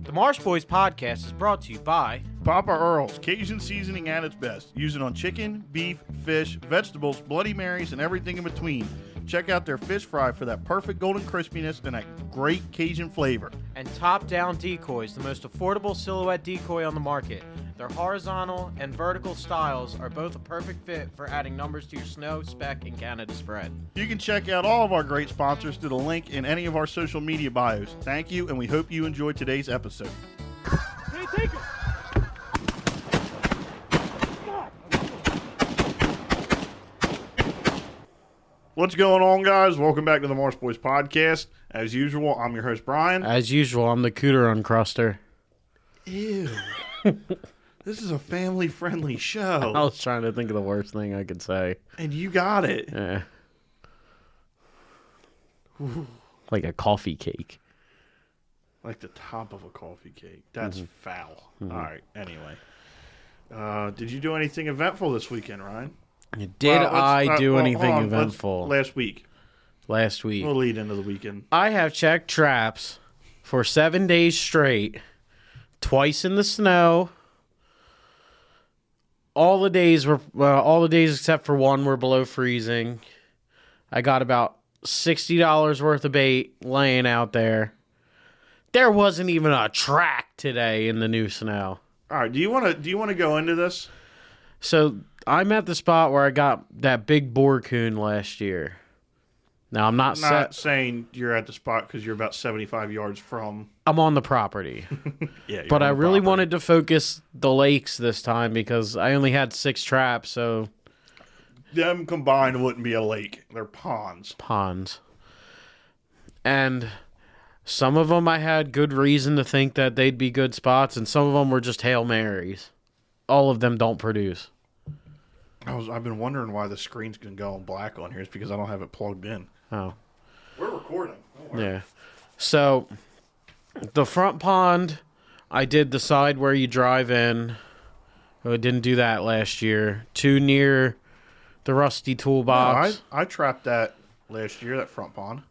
The Marsh Boys podcast is brought to you by Papa Earl's, Cajun seasoning at its best. Use it on chicken, beef, fish, vegetables, Bloody Marys, and everything in between. Check out their fish fry for that perfect golden crispiness and that great Cajun flavor. And Top Down Decoys, the most affordable silhouette decoy on the market. Their horizontal and vertical styles are both a perfect fit for adding numbers to your snow, speck, and Canada spread. You can check out all of our great sponsors through the link in any of our social media bios. Thank you, and we hope you enjoyed today's episode. Hey, take it! What's going on, guys? Welcome back to the Marsh Boys podcast. As usual, I'm your host, Brian. As usual, I'm the Cooter Uncruster. Ew. This is a family-friendly show. I was trying to think of the worst thing I could say. And you got it. Yeah. Like a coffee cake. Like the top of a coffee cake. That's foul. Mm-hmm. All right, anyway. Did you do anything eventful this weekend, Ryan? Did I do anything hold on. eventful Last week. last week? We'll lead into the weekend. I have checked traps for 7 days straight, twice in the snow. All the days except for one were below freezing. I got about $60 worth of bait laying out there. There wasn't even a track today in the new snow. All right, do you want to go into this? So I'm at the spot where I got that big boar coon last year. Now I'm not saying you're at the spot because you're about 75 yards from. I'm on the property. Yeah, but I really property. wanted to focus the lakes this time because I only had 6 traps, so Them combined wouldn't be a lake. They're ponds. And some of them I had good reason to think that they'd be good spots, and some of them were just Hail Marys. All of them don't produce. I've been wondering why the screen's going to go on black on here. It's because I don't have it plugged in. Oh. We're recording. Yeah. So, the front pond, I did the side where you drive in. I didn't do that last year. Too near the rusty toolbox. No, I trapped that last year, that front pond.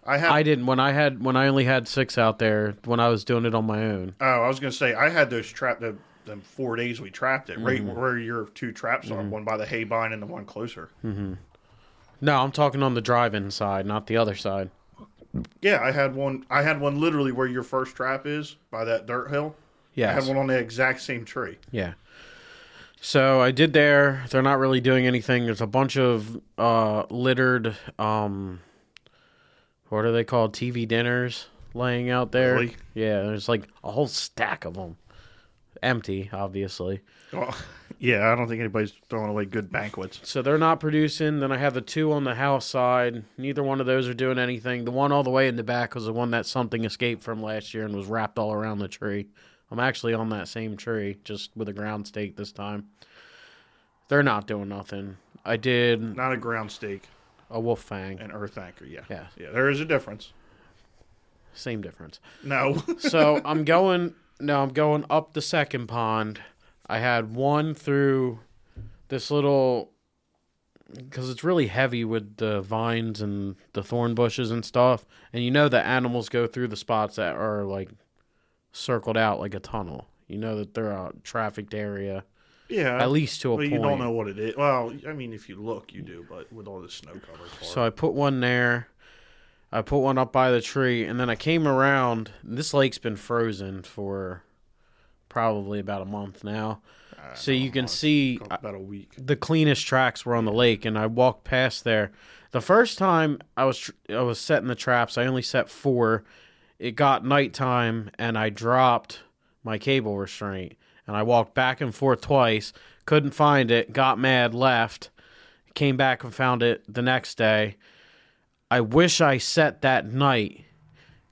I didn't. When I only had 6 out there when I was doing it on my own. Oh, I was going to say, I had those trapped them 4 days we trapped it, right where your 2 traps are, one by the hay bind and the one closer. Mm-hmm. No, I'm talking on the drive-in side, not the other side. Yeah, I had one literally where your first trap is, by that dirt hill. Yeah, I had one on the exact same tree. Yeah. So I did there. They're not really doing anything. There's a bunch of littered, what are they called? TV dinners laying out there. Really? Yeah, there's like a whole stack of them. Empty, obviously. Well, yeah, I don't think anybody's throwing away good banquets. So they're not producing. Then I have the 2 on the house side. Neither one of those are doing anything. The one all the way in the back was the one that something escaped from last year and was wrapped all around the tree. I'm actually on that same tree, just with a ground stake this time. They're not doing nothing. I did Not a ground stake. a wolf fang. An earth anchor, yeah. Yeah. Yeah, there is a difference. Same difference. No. So I'm going up the second pond. I had one through this little, because it's really heavy with the vines and the thorn bushes and stuff. And you know that animals go through the spots that are like circled out like a tunnel. You know that they're a trafficked area. Yeah. At least to a but point. you don't know what it is. Well, I mean, if you look, you do, but with all the snow cover. So I put one there. I put one up by the tree, and then I came around. This lake's been frozen for probably about a month now. So you can see about a week. The cleanest tracks were on the lake, and I walked past there. The first time I was setting the traps, I only set 4. It got nighttime, and I dropped my cable restraint, and I walked back and forth twice, couldn't find it, got mad, left, came back and found it the next day. I wish I set that night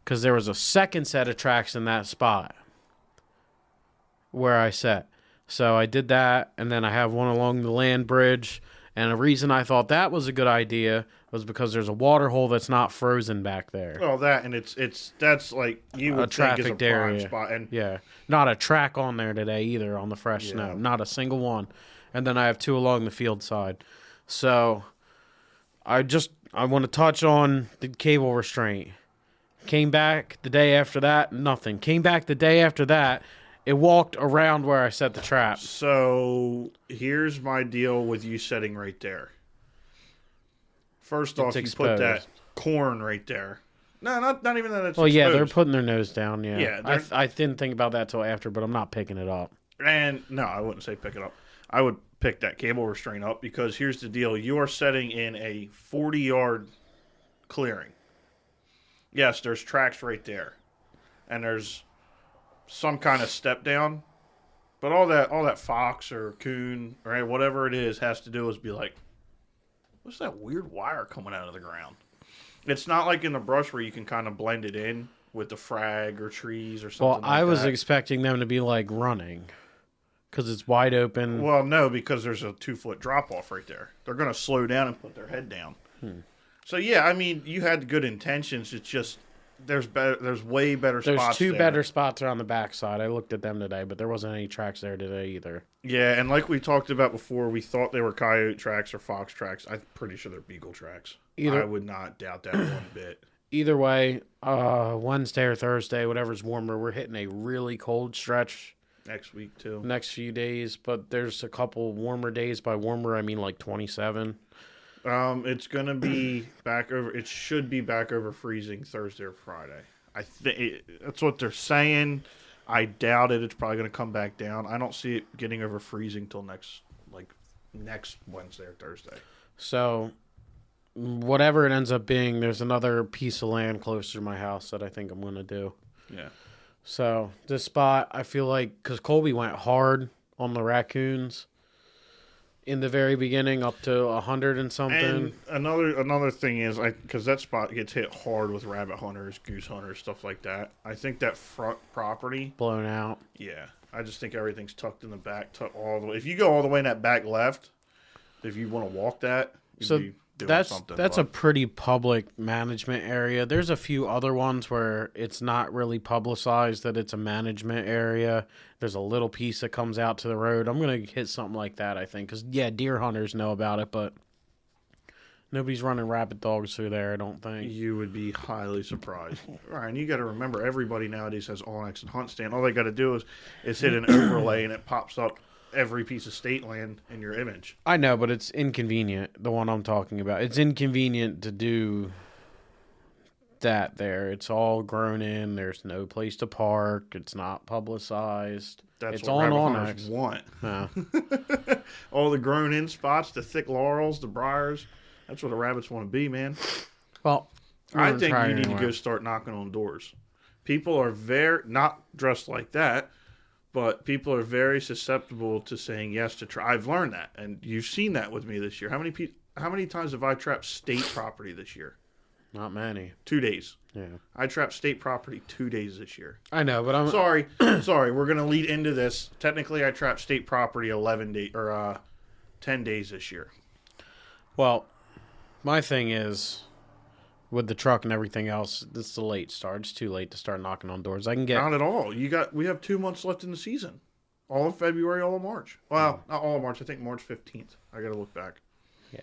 because there was a second set of tracks in that spot where I set. So I did that, and then I have one along the land bridge. And the reason I thought that was a good idea was because there's a water hole that's not frozen back there. Well, that, and that's like you would think is a prime area. spot. And yeah, not a track on there today either on the fresh snow. Not a single one. And then I have 2 along the field side. So I want to touch on the cable restraint. Came back the day after that, nothing. Came back the day after that, it walked around where I set the trap. So here's my deal with you setting right there. First off, you put that exposed. corn right there. No, not even that it's Well, yeah, they're exposed. putting their nose down, yeah. Yeah, I didn't think about that till after, but I'm not picking it up. And no, I wouldn't say pick it up. I would pick that cable restraint up because here's the deal. You are setting in a 40-yard clearing. Yes, there's tracks right there. And there's some kind of step down. But all that fox or coon or whatever it is has to do is be like, what's that weird wire coming out of the ground? It's not like in the brush where you can kind of blend it in with the frag or trees or something Well, I was that. expecting them to be like running because it's wide open. Well, no, because there's a 2-foot drop off right there. They're going to slow down and put their head down. So yeah, I mean, you had good intentions. It's just there's way better There's spots. two there. better spots around the backside. I looked at them today, but there wasn't any tracks there today either. Yeah, and like we talked about before, we thought they were coyote tracks or fox tracks. I'm pretty sure they're beagle tracks. I would not doubt that one bit. Either way, Wednesday or Thursday, whatever's warmer, we're hitting a really cold stretch Next week too. next few days, but there's a couple warmer days. By warmer, I mean like 27. It's gonna be back over. It should be back over freezing Thursday or Friday. I think that's what they're saying. I doubt it. It's probably gonna come back down. I don't see it getting over freezing till next Wednesday or Thursday. So, whatever it ends up being, there's another piece of land closer to my house that I think I'm going to do. Yeah. So, this spot, I feel like, because Colby went hard on the raccoons in the very beginning, up to 100 and something. And another thing is, because that spot gets hit hard with rabbit hunters, goose hunters, stuff like that. I think that front property, Blown out. yeah, I just think everything's tucked in the back, tucked all the way. If you go all the way in that back left, if you want to walk that, you'd So be doing that's something. a pretty public management area. There's a few other ones where it's not really publicized that it's a management area. There's a little piece that comes out to the road. I'm going to hit something like that, I think. Because, yeah, deer hunters know about it, but nobody's running rabbit dogs through there, I don't think. You would be highly surprised. Ryan, you got to remember, everybody nowadays has Onyx and Hunt Stand. All they got to do is hit an overlay, and it pops up every piece of state land in your image. I know, but it's inconvenient, the one I'm talking about. It's inconvenient to do that there. It's all grown in. There's no place to park. It's not publicized. That's It's what on rabbit Onyx. hunters want. Yeah. All the grown-in spots, the thick laurels, the briars. That's what the rabbits want to be, man. Well, I think you need to go start knocking on doors. People are not dressed like that, but people are very susceptible to saying yes to try. I've learned that, and you've seen that with me this year. How many times have I trapped state property this year? Not many. 2 days. Yeah. I trapped state property 2 days this year. I know, but I'm Sorry, we're gonna lead into this. Technically, I trapped state property 10 days this year. Well, my thing is, with the truck and everything else, it's a late start. It's too late to start knocking on doors. I can get... Not at all. We have 2 months left in the season. All of February, all of March. Well, not all of March. I think March 15th. I gotta look back. Yeah.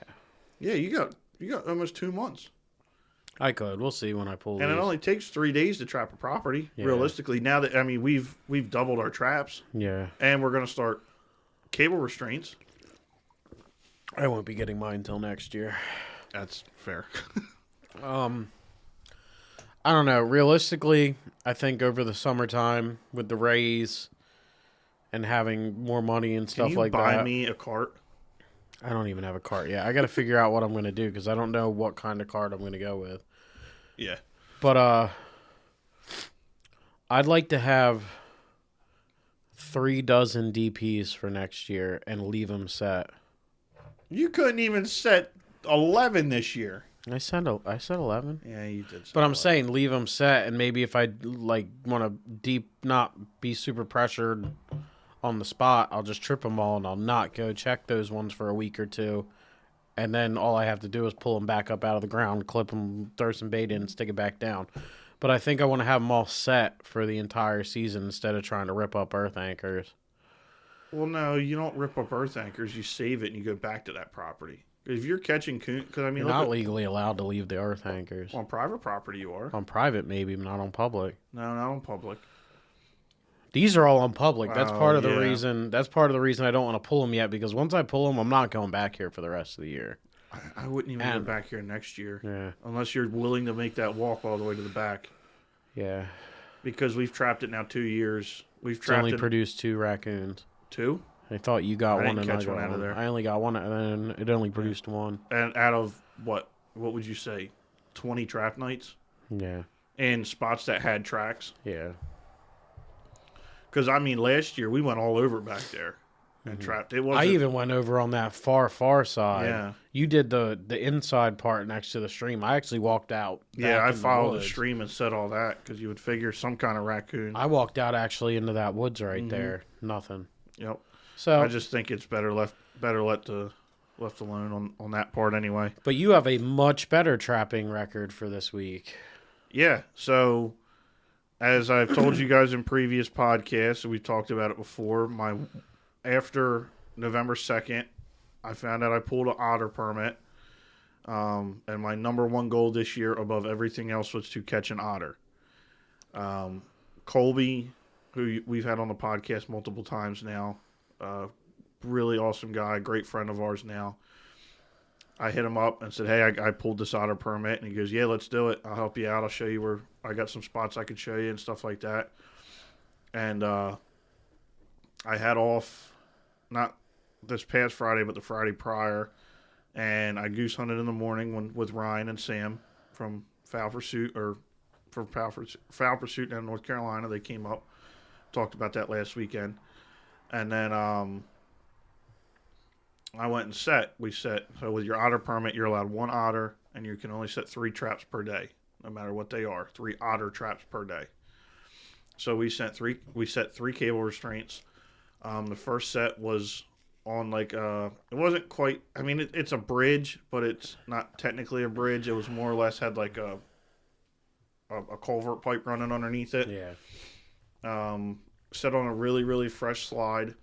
Yeah, you got almost 2 months. I could. We'll see when I pull And these. it only takes 3 days to trap a property. Yeah. Realistically, now that we've doubled our traps, Yeah. and we're gonna start cable restraints. I won't be getting mine until next year. That's fair. I don't know. Realistically, I think over the summertime with the raise and having more money and Can stuff you like buy that. me a cart? I don't even have a cart yet. I got to figure out what I'm going to do because I don't know what kind of cart I'm going to go with. Yeah. But I'd like to have 3 dozen DPs for next year and leave them set. You couldn't even set 11 this year. I said 11. Yeah, you did. But I'm saying leave them set, and maybe if I like want to not be super pressured on the spot, I'll just trip them all and I'll not go check those ones for a week or two, and then all I have to do is pull them back up out of the ground, clip them, throw some bait in, and stick it back down. But I think I want to have them all set for the entire season instead of trying to rip up earth anchors. Well, no, you don't rip up earth anchors. You save it and you go back to that property. If you're catching coon, because I mean, You're not legally allowed to leave the earth anchors. on private property you are. On private, maybe, but not on public. No, not on public. These are all on public. That's part of the yeah. reason. That's part of the reason I don't want to pull them yet, because once I pull them, I'm not going back here for the rest of the year. I wouldn't even go back here next year. Yeah. Unless you're willing to make that walk all the way to the back. Yeah. Because we've trapped it now 2 years. We've It's trapped only it. produced 2 raccoons. 2? I thought you got I one didn't and I catch got one out of there. I only got one, and then it only produced 1. And out of what? What would you say? 20 trap nights? Yeah. In spots that had tracks? Yeah. Because, I mean, last year we went all over back there and trapped. It was I even went over on that far side. Yeah. You did the inside part next to the stream. I actually walked out. Yeah, I in followed the woods. stream and said all that because you would figure some kind of raccoon. I walked out actually into that woods right there. Nothing. Yep. So I just think it's better left alone on that part anyway. But you have a much better trapping record for this week. Yeah. So as I've told you guys in previous podcasts, we talked about it before. After November 2nd, I found out I pulled an otter permit. And my number one goal this year above everything else was to catch an otter. Colby, who we've had on the podcast multiple times now, really awesome guy, great friend of ours now. I hit him up and said, hey, I pulled this otter permit. And he goes, yeah, let's do it. I'll help you out. I'll show you where I got some spots I could show you and stuff like that. And I had off, not this past Friday, but the Friday prior. And I goose hunted in the morning with Ryan and Sam from Foul Pursuit down in North Carolina. They came up, talked about that last weekend. And then I went and set. So with your otter permit, you're allowed 1 otter, and you can only set 3 traps per day, no matter what they are. 3 otter traps per day. So we set 3 cable restraints. The first set was on it wasn't quite, I mean, it's a bridge, but it's not technically a bridge. It was more or less had like a culvert pipe running underneath it. Yeah. Set on a really, really fresh slide.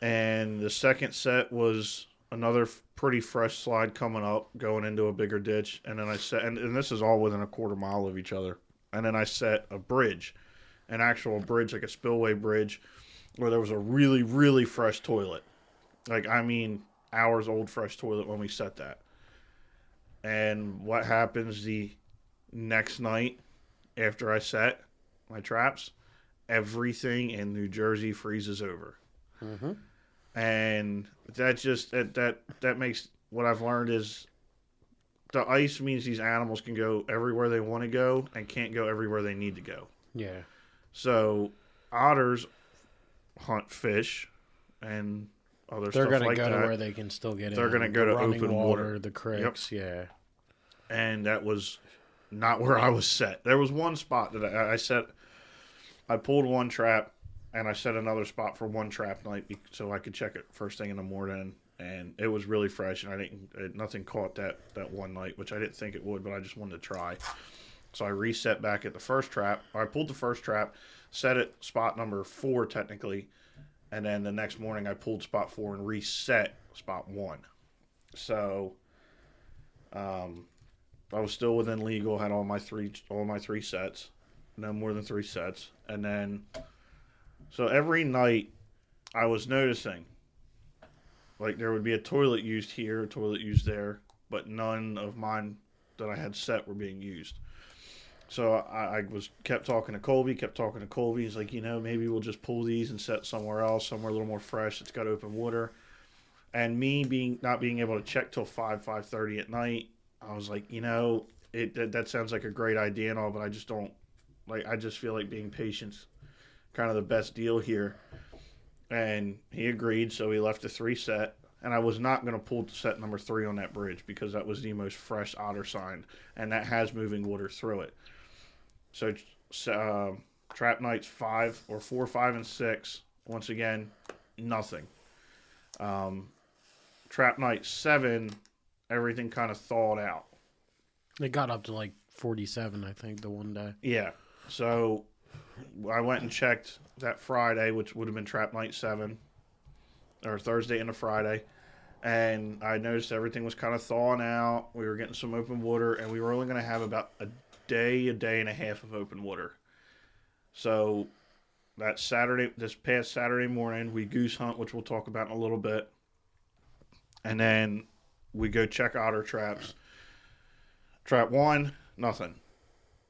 And the second set was another pretty fresh slide coming up, going into a bigger ditch. And then I set, and this is all within a quarter mile of each other. And then I set a bridge, an actual bridge, like a spillway bridge, where there was a really, really fresh toilet. Like, I mean, hours old fresh toilet when we set that. And what happens the next night after I set my traps? Everything in New Jersey freezes over. Mm-hmm. And that just that makes, what I've learned is the ice means these animals can go everywhere they want to go and can't go everywhere they need to go. Yeah. So otters hunt fish and other They're stuff gonna like go that. to where they can still get in. They're gonna go to running open water. the creeks. Yep. Yeah. And that was not where I was set. There was one spot that I set. I pulled 1 trap. And I set another spot for 1 trap night so I could check it first thing in the morning. And it was really fresh, and nothing caught that one night, which I didn't think it would, but I just wanted to try. So I reset back at the first trap. I pulled the first trap, set it spot number 4 technically, and then the next morning I pulled spot 4 and reset spot 1. So I was still within legal, had all my three sets, no more than 3 sets, and then. So every night I was noticing, like, there would be a toilet used here, a toilet used there, but none of mine that I had set were being used. So I kept talking to Colby. He's like, maybe we'll just pull these and set somewhere else, somewhere a little more fresh. It's got open water. And me not being able to check till 5:30 at night, I was like, that sounds like a great idea and all, but I just don't, I just feel like being patient kind of the best deal here. And he agreed, so he left the 3 set. And I was not going to pull set number 3 on that bridge because that was the most fresh otter sign, and that has moving water through it. So trap nights 4, 5, and 6, once again, nothing. Trap night 7, everything kind of thawed out. It got up to like 47, I think, the one day. Yeah. So I went and checked that Friday, which would have been trap night 7, or Thursday into Friday, and I noticed everything was kind of thawing out. We were getting some open water, and we were only going to have about a day and a half of open water. So this past Saturday morning, we goose hunt, which we'll talk about in a little bit, and then we go check otter traps. Trap 1, nothing.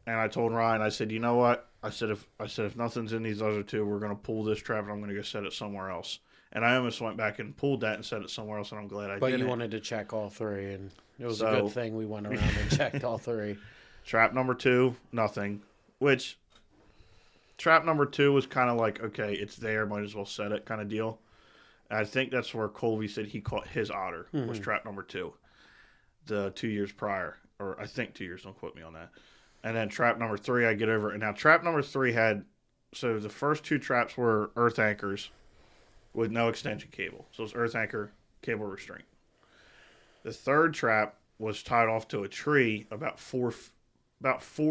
And I told Ryan, I said, you know what? I said if nothing's in these other 2, we're going to pull this trap and I'm going to go set it somewhere else. And I almost went back and pulled that and set it somewhere else, and I'm glad I did. But you wanted to check all 3, and it was a good thing we went around and checked all 3. Trap number 2, nothing. Which, trap number 2 was kind of like, okay, it's there, might as well set it kind of deal. And I think that's where Colby said he caught his otter, was trap number 2, the 2 years prior. Or I think 2 years, don't quote me on that. And then trap number 3, I get over. And now trap number 3 had, so the first 2 traps were earth anchors with no extension cable. So it's earth anchor, cable restraint. The third trap was tied off to a tree about 4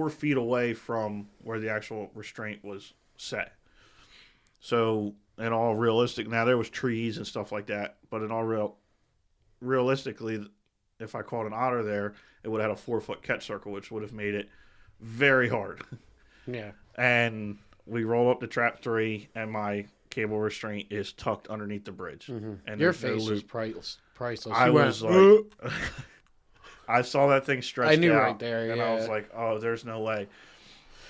feet away from where the actual restraint was set. So in all realistic, now there was trees and stuff like that, but in all realistically, if I caught an otter there, it would have had a 4-foot catch circle, which would have made it very hard. Yeah. And we roll up to trap 3, and my cable restraint is tucked underneath the bridge. Mm-hmm. And your face was priceless. I was like, I saw that thing stretched out. I knew right there, and yeah. I was like, oh, there's no way.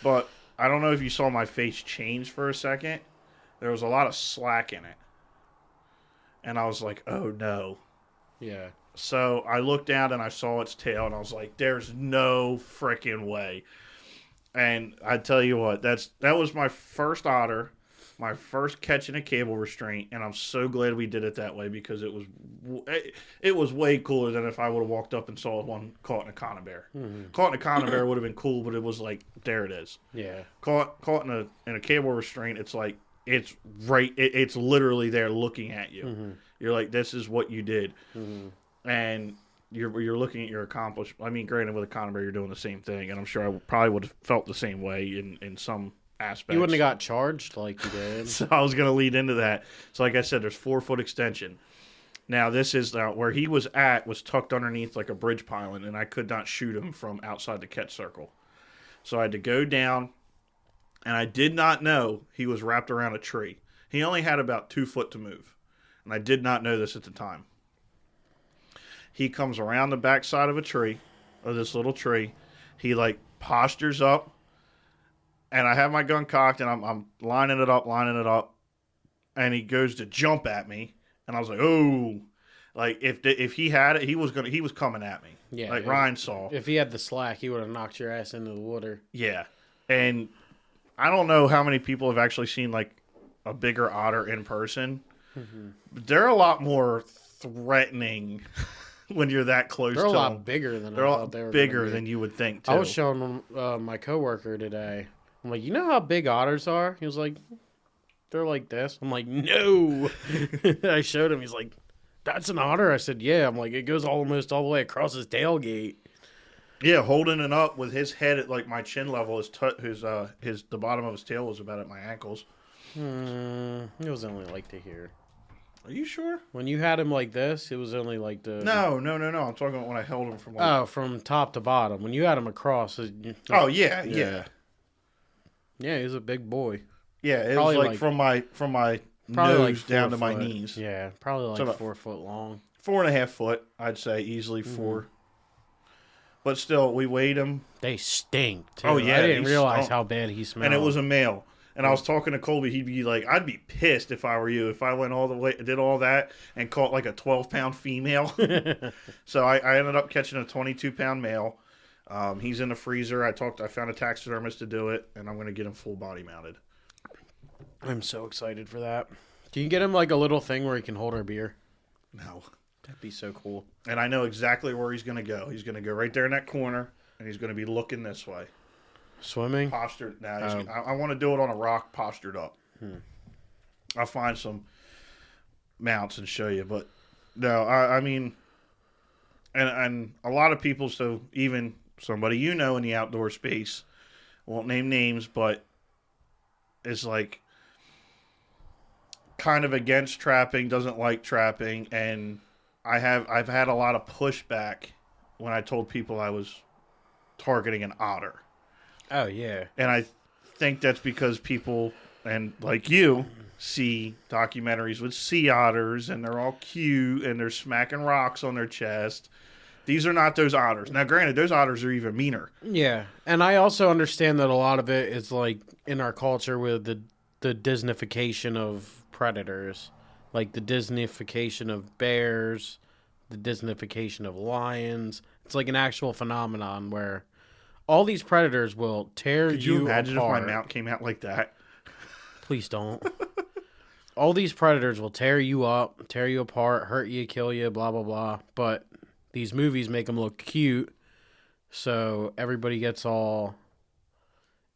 But I don't know if you saw my face change for a second. There was a lot of slack in it. And I was like, oh, no. Yeah. So I looked down and I saw its tail, and I was like, there's no freaking way. And I tell you what, that was my first otter, my first catch in a cable restraint, and I'm so glad we did it that way, because it was way cooler than if I would have walked up and saw one caught in a conibear. Mm-hmm. Caught in a conibear would have been cool, but it was like, there it is. Yeah. Caught in a cable restraint, it's like, it's right, it's literally there looking at you. Mm-hmm. You're like, this is what you did. Mm-hmm. And you're looking at your accomplishment. I mean, granted, with a conibear, you're doing the same thing, and I'm sure I probably would have felt the same way in some aspects. You wouldn't have got charged like you did. So I was going to lead into that. So like I said, there's 4-foot extension. Now this is where he was tucked underneath like a bridge pylon, and I could not shoot him from outside the catch circle. So I had to go down, and I did not know he was wrapped around a tree. He only had about 2 foot to move, and I did not know this at the time. He comes around the backside of a tree, of this little tree. He like postures up, and I have my gun cocked, and I'm lining it up, and he goes to jump at me, and I was like, oh, like if he had it, he was coming at me. Yeah, like Ryan saw. If he had the slack, he would have knocked your ass into the water. Yeah, and I don't know how many people have actually seen like a bigger otter in person. Mm-hmm. But they're a lot more threatening. When you're that close they're to them. They're a them. lot bigger than they're I a thought they were. They're bigger than you would think, too. I was showing my coworker today. I'm like, you know how big otters are? He was like, they're like this. I'm like, no. I showed him. He's like, that's an otter? I said, yeah. I'm like, it goes almost all the way across his tailgate. Yeah, holding it up with his head at like my chin level, the bottom of his tail was about at my ankles. It was only like to here. Are you sure? When you had him like this, it was only like the... No. I'm talking about when I held him from... Like... Oh, from top to bottom. When you had him across... Oh, yeah. Yeah, he's a big boy. Yeah, it probably was like from my nose like down to my foot. knees. Yeah, probably like so 4 foot long. 4.5 foot, I'd say, easily 4. But still, we weighed him. They stink, too. Oh, yeah. I didn't realize how bad he smelled. And it was a male. And I was talking to Colby. He'd be like, I'd be pissed if I were you. If I went all the way, did all that, and caught like a 12-pound female. So I ended up catching a 22-pound male. He's in the freezer. I found a taxidermist to do it, and I'm going to get him full body mounted. I'm so excited for that. Can you get him like a little thing where he can hold our beer? No. That'd be so cool. And I know exactly where he's going to go. He's going to go right there in that corner, and he's going to be looking this way. Swimming? Postured. Nah, I want to do it on a rock postured up. I'll find some mounts and show you. But no, I mean, and a lot of people, so even somebody you know in the outdoor space, won't name names, but is like kind of against trapping, doesn't like trapping, and I've had a lot of pushback when I told people I was targeting an otter. Oh, yeah. And I think that's because people, and like you, see documentaries with sea otters, and they're all cute, and they're smacking rocks on their chest. These are not those otters. Now, granted, those otters are even meaner. Yeah, and I also understand that a lot of it is like in our culture with the Disneyfication of predators, like the Disneyfication of bears, the Disneyfication of lions. It's like an actual phenomenon where all these predators will tear Could you imagine apart. if my mount came out like that? Please don't. All these predators will tear you up, tear you apart, hurt you, kill you, blah blah blah. But these movies make them look cute, so everybody gets all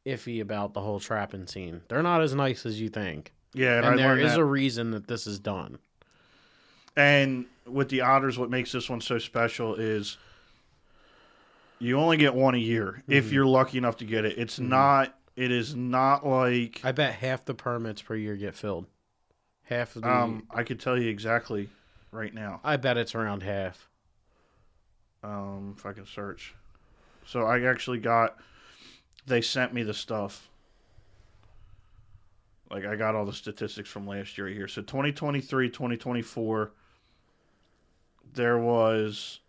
iffy about the whole trapping scene. They're not as nice as you think. Yeah, and I there learned is that. a reason that this is done. And with the otters, what makes this one so special is you only get one a year if you're lucky enough to get it. It's not. It is not like. I bet half the permits per year get filled. Half of the. I could tell you exactly right now. I bet it's around half. If I can search. So I actually got. They sent me the stuff. Like I got all the statistics from last year here. So 2023, 2024. There was.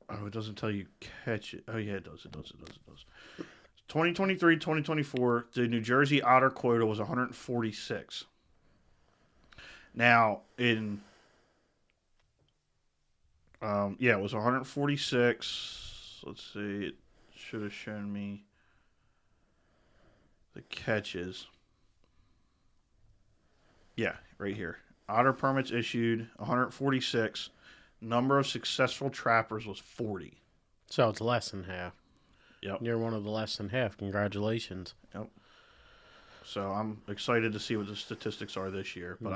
Oh, it doesn't tell you catch it. Oh, yeah, it does. It does. 2023, 2024, the New Jersey otter quota was 146. Now, it was 146. Let's see. It should have shown me the catches. Yeah, right here. Otter permits issued, 146. Number of successful trappers was 40. So it's less than half. Yep. You're one of the less than half. Congratulations. Yep. So I'm excited to see what the statistics are this year. But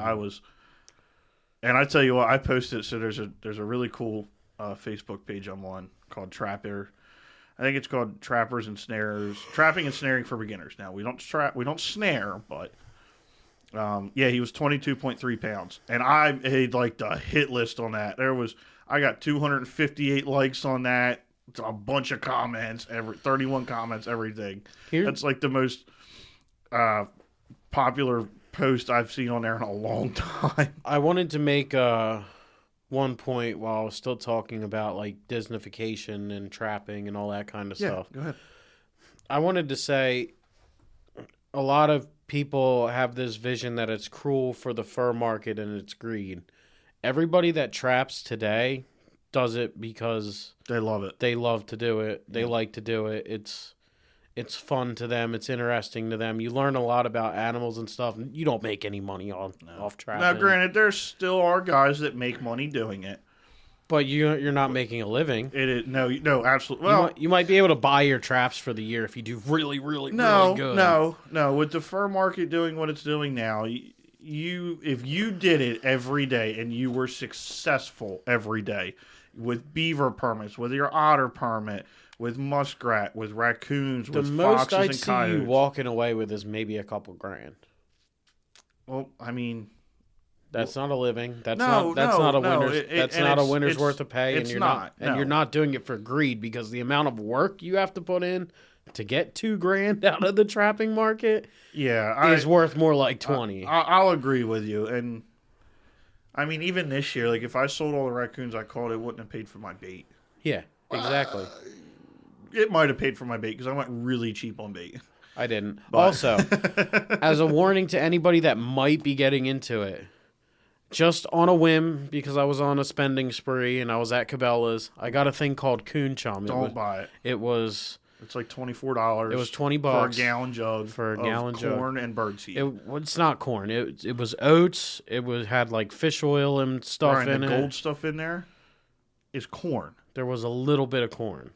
and I tell you what, I posted. So there's a really cool Facebook page I'm on called Trapper. I think it's called Trappers and Snarers, Trapping and Snaring for Beginners. Now we don't snare, but he was 22.3 pounds, and I had like the hit list on that. I got 258 likes on that. It's a bunch of comments, 31 comments, everything. That's like the most popular post I've seen on there in a long time. I wanted to make one point while I was still talking about like Disneyfication and trapping and all that kind of stuff. Go ahead. I wanted to say a lot of people have this vision that it's cruel for the fur market and it's greed. Everybody that traps today does it because they love it. They love to do it. They like to do it. It's fun to them. It's interesting to them. You learn a lot about animals and stuff. You don't make any money off trapping. Now, granted, there still are guys that make money doing it, but you're not making a living. It is no, absolutely. Well, you might be able to buy your traps for the year if you do really, really, really good. No. With the fur market doing what it's doing now, if you did it every day and you were successful every day with beaver permits, with your otter permit, with muskrat, with raccoons, with foxes and coyotes. The most I'd see you walking away with is maybe a couple grand. Well, I mean, that's not a living. That's not a winner's. That's not a winner's worth of pay, and you're not doing it for greed because the amount of work you have to put in to get $2,000 out of the trapping market, is worth more like 20. I'll agree with you, and I mean, even this year, like if I sold all the raccoons I caught, it wouldn't have paid for my bait. Yeah, exactly. It might have paid for my bait because I went really cheap on bait. I didn't. But. Also, as a warning to anybody that might be getting into it, just on a whim, because I was on a spending spree and I was at Cabela's, I got a thing called Coon Chum. Don't buy it. It's like $24. It was $20 for a gallon jug of corn and birdseed. It's not corn. It was oats. It had like fish oil and stuff in it. The gold stuff in there is corn. There was a little bit of corn.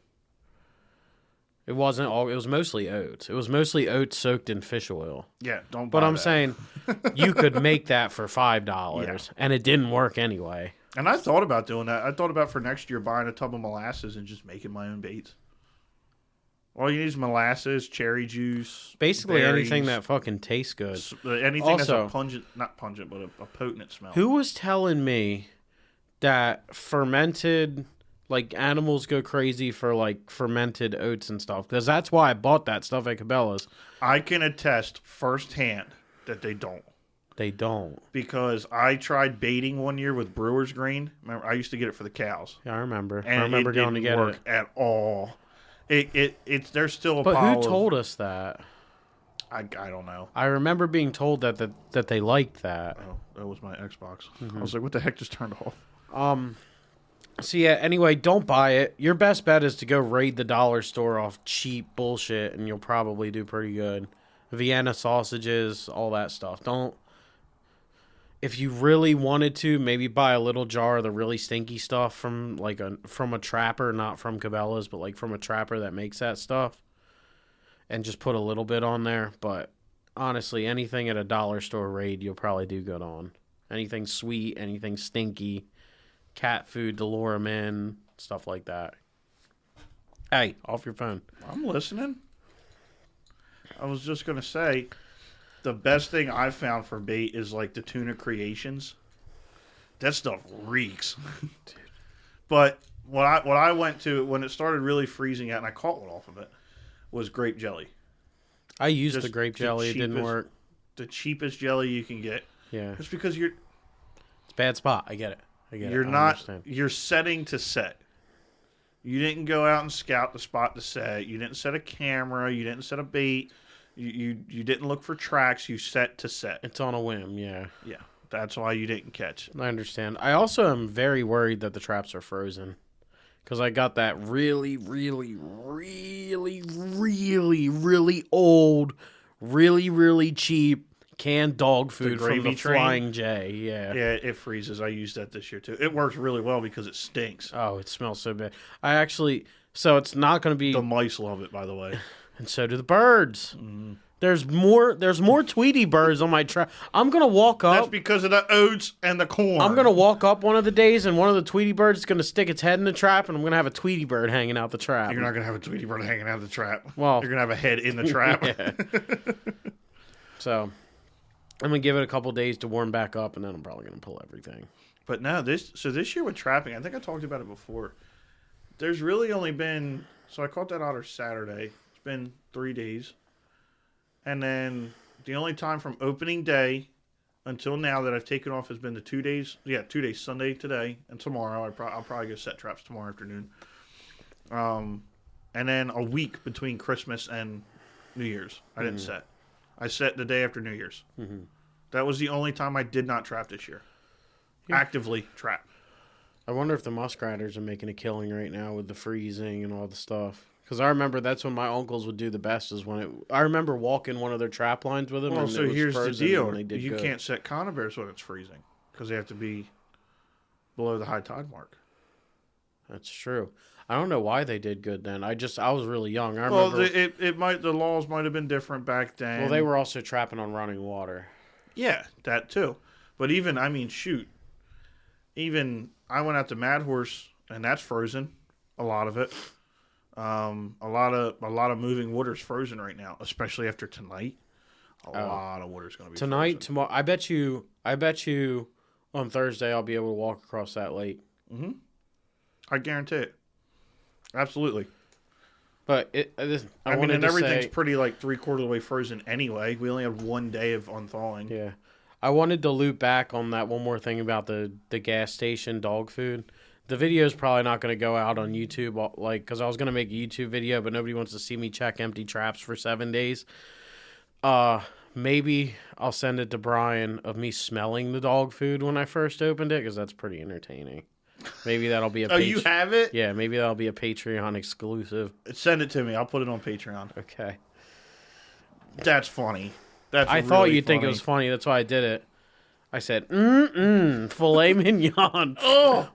It wasn't all. It was mostly oats. It was mostly oats soaked in fish oil. Yeah, don't. But I'm saying, you could make that for $5, and it didn't work anyway. And I thought about doing that. I thought about for next year buying a tub of molasses and just making my own baits. All you need is molasses, cherry juice, basically berries, anything that fucking tastes good. Anything also, that's not pungent, but a potent smell. Who was telling me that fermented, like, animals go crazy for, like, fermented oats and stuff. Because that's why I bought that stuff at Cabela's. I can attest firsthand that they don't. They don't. Because I tried baiting one year with brewer's grain. Remember, I used to get it for the cows. Yeah, I remember. And I remember going to get work it at all. It's there's still a But pile who told us that? I don't know. I remember being told that they liked that. Oh, that was my Xbox. I was like, what the heck just turned off? So yeah, anyway, don't buy it. Your best bet is to go raid the dollar store off cheap bullshit, and you'll probably do pretty good. Vienna sausages, all that stuff. Don't. If you really wanted to, maybe buy a little jar of the really stinky stuff from a trapper, not from Cabela's, but like from a trapper that makes that stuff, and just put a little bit on there. But honestly, anything at a dollar store raid, you'll probably do good on. Anything sweet, anything stinky, cat food to lure them in, stuff like that. Hey, off your phone. I'm listening. I was just going to say, the best thing I've found for bait is like the tuna creations. That stuff reeks. But what I went to when it started really freezing out, and I caught one off of it, was grape jelly. I used the grape jelly. It didn't work. The cheapest jelly you can get. Yeah. It's because it's a bad spot. I get it. You're setting to set. You didn't go out and scout the spot to set. You didn't set a camera. You didn't set a bait. You didn't look for tracks. You set to set. It's on a whim, yeah. Yeah, that's why you didn't catch. I understand. I also am very worried that the traps are frozen. Because I got that really, really, really, really, really old, really, really cheap canned dog food from the Flying J. Yeah. Yeah, it freezes. I used that this year, too. It works really well because it stinks. Oh, it smells so bad. So it's not going to be... The mice love it, by the way. And so do the birds. Mm. There's more Tweety birds on my trap. I'm going to walk up. That's because of the oats and the corn. I'm going to walk up one of the days, and one of the Tweety birds is going to stick its head in the trap, and I'm going to have a Tweety bird hanging out the trap. You're not going to have a Tweety bird hanging out of the trap. Well, you're going to have a head in the trap. Yeah. So I'm going to give it a couple days to warm back up, and then I'm probably going to pull everything. But no, this year with trapping, I think I talked about it before. There's really only been... So I caught that otter Saturday. It's been 3 days. And then the only time from opening day until now that I've taken off has been the 2 days. Yeah, 2 days, Sunday today and tomorrow. I'll probably go set traps tomorrow afternoon. And then a week between Christmas and New Year's. I didn't set. I set the day after New Year's. Mm-hmm. That was the only time I did not trap this year. Yeah. Actively trap. I wonder if the muskraters are making a killing right now with the freezing and all the stuff. Because I remember that's when my uncles would do the best. Is when I remember walking one of their trap lines with them. Well, and so here's the deal: you good. Can't set conifers when it's freezing because they have to be below the high tide mark. That's true. I don't know why they did good then. I was really young. I remember. Well, the laws might have been different back then. Well, they were also trapping on running water. Yeah, that too. But even I went out to Mad Horse and that's frozen. A lot of it. A lot of moving water's frozen right now, especially after tonight. A lot of water's going to be tonight, frozen. Tomorrow. I bet you on Thursday I'll be able to walk across that lake. Mm-hmm. I guarantee it. Absolutely. But everything's pretty like 3/4 of the way frozen anyway. We only have 1 day of unthawing. Yeah. I wanted to loop back on that one more thing about the gas station dog food. The video is probably not going to go out on YouTube, because I was going to make a YouTube video, but nobody wants to see me check empty traps for 7 days. Maybe I'll send it to Brian of me smelling the dog food when I first opened it, because that's pretty entertaining. Maybe that'll be a... You have it? Yeah, maybe that'll be a Patreon exclusive. Send it to me. I'll put it on Patreon. Okay. That's funny. I thought you'd think it was funny. That's why I did it. I said, filet mignon. Oh!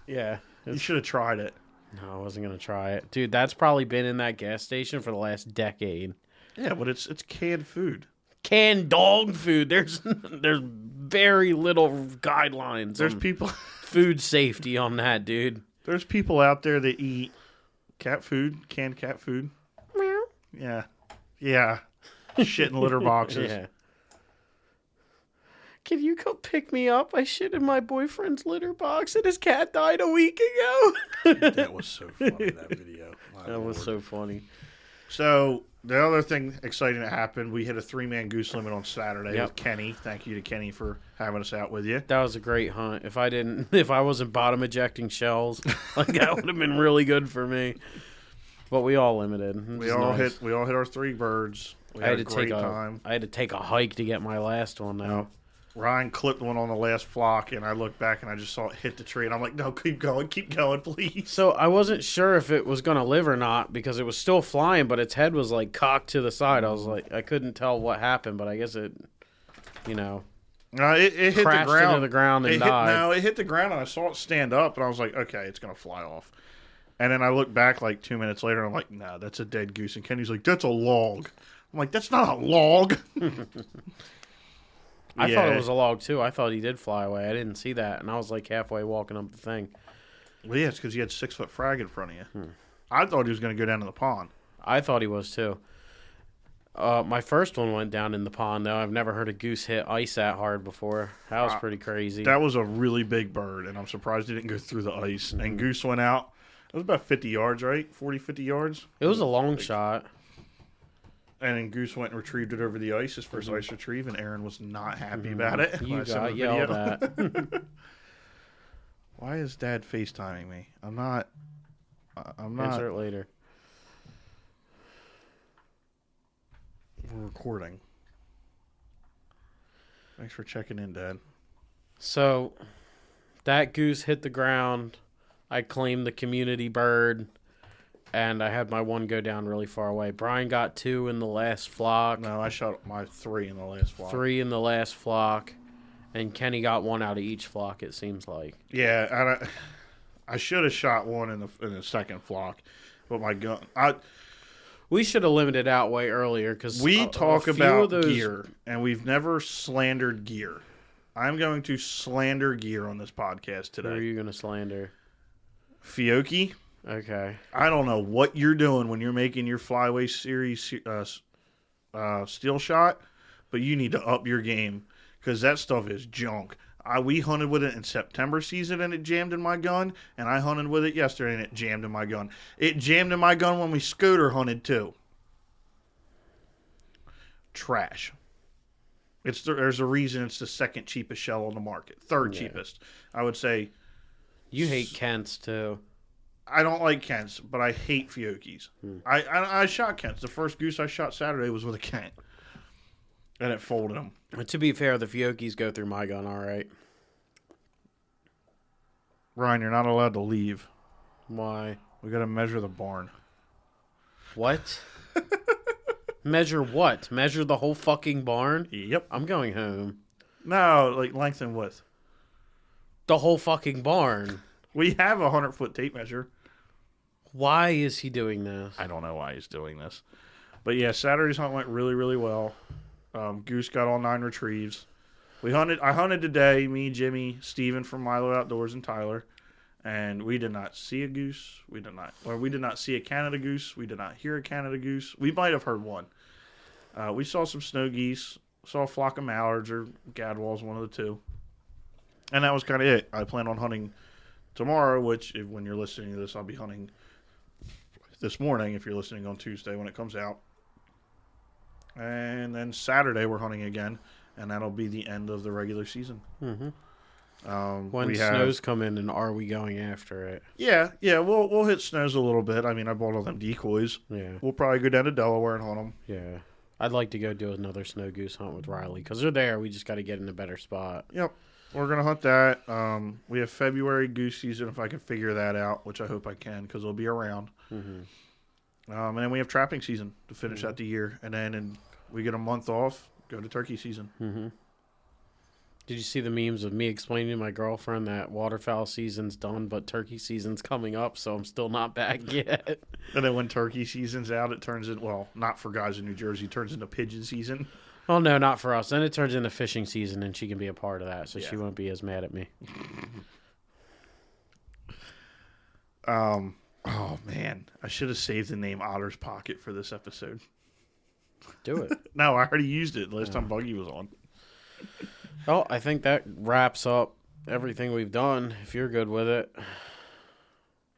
Yeah. You should have tried it. No, I wasn't going to try it. Dude, that's probably been in that gas station for the last decade. Yeah, but it's canned food. Canned dog food. There's very little guidelines. There's people... food safety on that, dude. There's people out there that eat cat food, canned cat food. Meow. Yeah. Yeah. Shit in litter boxes. Yeah. can you come pick me up? I shit in my boyfriend's litter box and his cat died a week ago. That was so funny, that video. That was so funny. So, the other thing exciting that happened, we hit a 3-man goose limit on Saturday with Kenny. Thank you to Kenny for having us out with you. That was a great hunt. If I wasn't bottom ejecting shells, like that would have been really good for me. But we all limited. We all hit our 3 birds. We had a great time. I had to take a hike to get my last one now. Ryan clipped one on the last flock, and I looked back and I just saw it hit the tree, and I'm like, no, keep going, please. So I wasn't sure if it was going to live or not because it was still flying, but its head was like cocked to the side. I was like, I couldn't tell what happened, but I guess it, it hit the crashed ground. into the ground and died. It hit the ground, and I saw it stand up, and I was like, okay, it's going to fly off. And then I looked back like 2 minutes later, and I'm like, no, that's a dead goose. And Kenny's like, that's a log. I'm like, that's not a log. I thought it was a log, too. I thought he did fly away. I didn't see that, and I was like halfway walking up the thing. Well, yeah, it's because he had 6-foot frag in front of you. I thought he was going to go down to the pond. I thought he was, too. My first one went down in the pond, though. I've never heard a goose hit ice that hard before. That was pretty crazy. That was a really big bird, and I'm surprised he didn't go through the ice. Mm-hmm. And goose went out. It was about 50 yards, right? 40, 50 yards? It was a long shot. And then Goose went and retrieved it over the ice, his first ice retrieve, and Aaron was not happy about it. You got yelled at. Why is Dad FaceTiming me? I'm not. Answer it later. We're recording. Thanks for checking in, Dad. So, that goose hit the ground. I claimed the community bird. And I had my one go down really far away. Brian got 2 in the last flock. No, I shot my 3 in the last flock. 3 in the last flock. And Kenny got 1 out of each flock, it seems like. Yeah, and I should have shot 1 in the second flock. But my gun... We should have limited out way earlier. Cause we talk about gear, and we've never slandered gear. I'm going to slander gear on this podcast today. Who are you going to slander? Fiocchi. Okay. I don't know what you're doing when you're making your Flyway Series steel shot, but you need to up your game because that stuff is junk. We hunted with it in September season and it jammed in my gun, and I hunted with it yesterday and it jammed in my gun. It jammed in my gun when we scooter hunted too. Trash. There's a reason it's the second cheapest shell on the market. Third cheapest. I would say. You hate Kent's too. I don't like Kent's, but I hate Fiocchi's. I shot Kent's. The first goose I shot Saturday was with a Kent. And it folded him. But to be fair, the Fiocchi's go through my gun all right. Ryan, you're not allowed to leave. Why? We got to measure the barn. What? Measure what? Measure the whole fucking barn? Yep. I'm going home. No, like length and width. The whole fucking barn. We have a 100-foot tape measure. Why is he doing this? I don't know why he's doing this. But yeah, Saturday's hunt went really, really well. Goose got all 9 retrieves. I hunted today, me, Jimmy, Steven from Milo Outdoors, and Tyler. And we did not see a goose. We did not see a Canada goose. We did not hear a Canada goose. We might have heard one. We saw some snow geese. Saw a flock of mallards or gadwalls, one of the two. And that was kind of it. I plan on hunting tomorrow, which when you're listening to this, I'll be hunting this morning if you're listening on Tuesday when it comes out. And then Saturday we're hunting again, and that'll be the end of the regular season. Mm-hmm. When snows come in, and are we going after it? Yeah, we'll hit snows a little bit. I mean, I bought all them decoys. Yeah. We'll probably go down to Delaware and hunt them. Yeah. I'd like to go do another snow goose hunt with Riley, because they're there. We just got to get in a better spot. Yep. We're going to hunt that. We have February goose season, if I can figure that out, which I hope I can, because it'll be around. Mm-hmm. And then we have trapping season to finish out the year. And then we get a month off, go to turkey season. Mm-hmm. Did you see the memes of me explaining to my girlfriend that waterfowl season's done, but turkey season's coming up, so I'm still not back yet? And then when turkey season's out, it turns in, well, not for guys in New Jersey, it turns into pigeon season. Well, no, not for us. Then it turns into fishing season, and she can be a part of that, so she won't be as mad at me. Oh, man. I should have saved the name Otter's Pocket for this episode. Do it. No, I already used it last time Buggy was on. Well, I think that wraps up everything we've done, if you're good with it.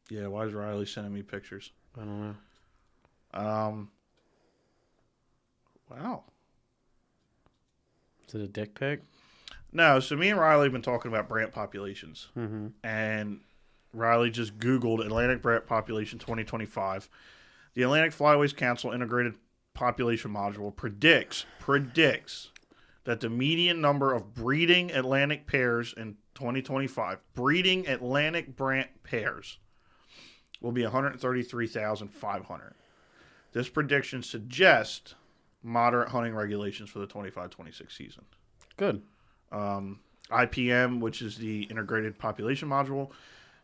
Yeah, why is Riley sending me pictures? I don't know. Wow. Is it a dick pic? No, so me and Riley have been talking about brant populations. Mm-hmm. And Riley just Googled Atlantic brant population 2025. The Atlantic Flyways Council Integrated Population Module predicts that the median number of breeding Atlantic pairs in 2025, breeding Atlantic brant pairs, will be 133,500. This prediction suggests moderate hunting regulations for the 25-26 season. Good. IPM, which is the Integrated Population Module,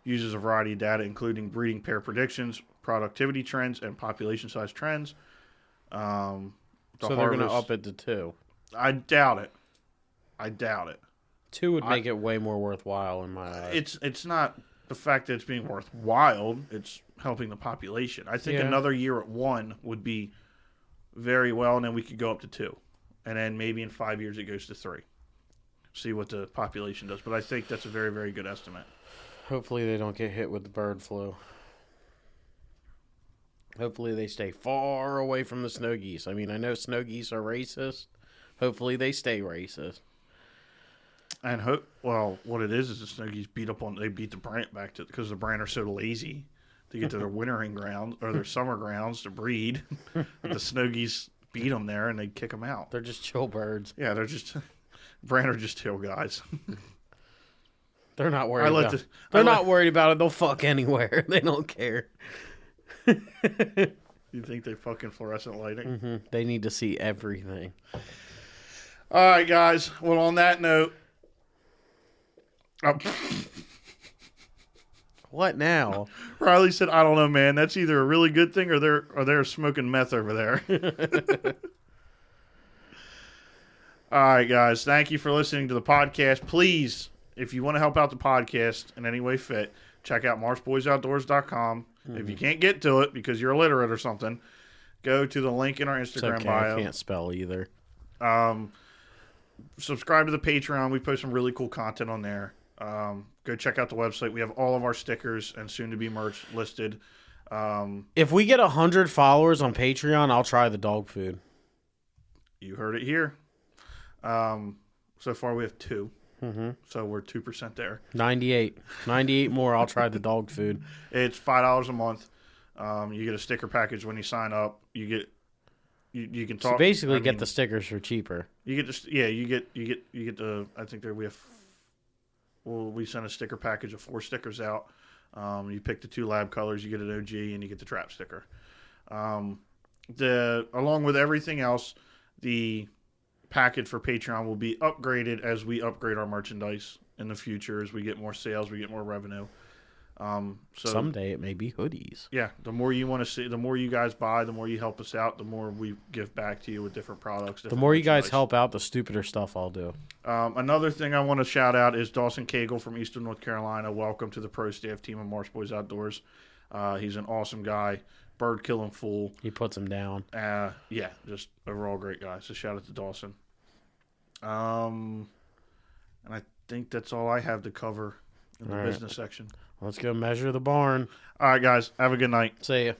uses a variety of data, including breeding pair predictions, productivity trends, and population size trends. So they're going to up it to 2. I doubt it. 2 would make it way more worthwhile in my eyes. It's not the fact that it's being worthwhile. It's helping the population. I think another year at 1 would be very well, and then we could go up to 2. And then maybe in 5 years it goes to 3. See what the population does. But I think that's a very, very good estimate. Hopefully they don't get hit with the bird flu. Hopefully they stay far away from the snow geese. I mean, I know snow geese are racist. Hopefully they stay racist. And what it is the snow geese beat the brant back to, because the brant are so lazy to get to their wintering grounds or their summer grounds to breed. The snow geese beat them there and they kick them out. They're just chill birds. Yeah, brant are just chill guys. They're not worried about it. They're not worried about it. They'll fuck anywhere. They don't care. You think they fucking fluorescent lighting? Mm-hmm. They need to see everything. All right, guys. Well, on that note, what now? Riley said, "I don't know, man. That's either a really good thing or they're smoking meth over there." All right, guys. Thank you for listening to the podcast. Please, if you want to help out the podcast in any way fit, check out marshboysoutdoors.com. Mm-hmm. If you can't get to it because you're illiterate or something, go to the link in our Instagram bio. I can't spell either. Subscribe to the Patreon. We post some really cool content on there. Go check out the website. We have all of our stickers and soon-to-be merch listed. If we get 100 followers on Patreon, I'll try the dog food. You heard it here. So far we have 2. Mm-hmm. So we're 2% there. 98 more. I'll try the dog food. It's $5 a month. You get a sticker package when you sign up. You can talk. So basically, get the stickers for cheaper. You get you get the. I think we send a sticker package of 4 stickers out. You pick the 2 lab colors. You get an OG and you get the trap sticker. Along with everything else, the package for Patreon will be upgraded as we upgrade our merchandise in the future. As we get more sales, we get more revenue. So someday it may be hoodies. Yeah, the more you want to see, the more you guys buy, the more you help us out, the more we give back to you with different products. The more you guys help out, the stupider stuff I'll do. Another thing I want to shout out is Dawson Cagle from Eastern North Carolina. Welcome to the pro staff team of Marsh Boys Outdoors. He's an awesome guy, bird killing fool. He puts him down. Yeah, just overall great guy. So shout out to Dawson. And I think that's all I have to cover in the business section. Let's go measure the barn. All right, guys. Have a good night. See ya.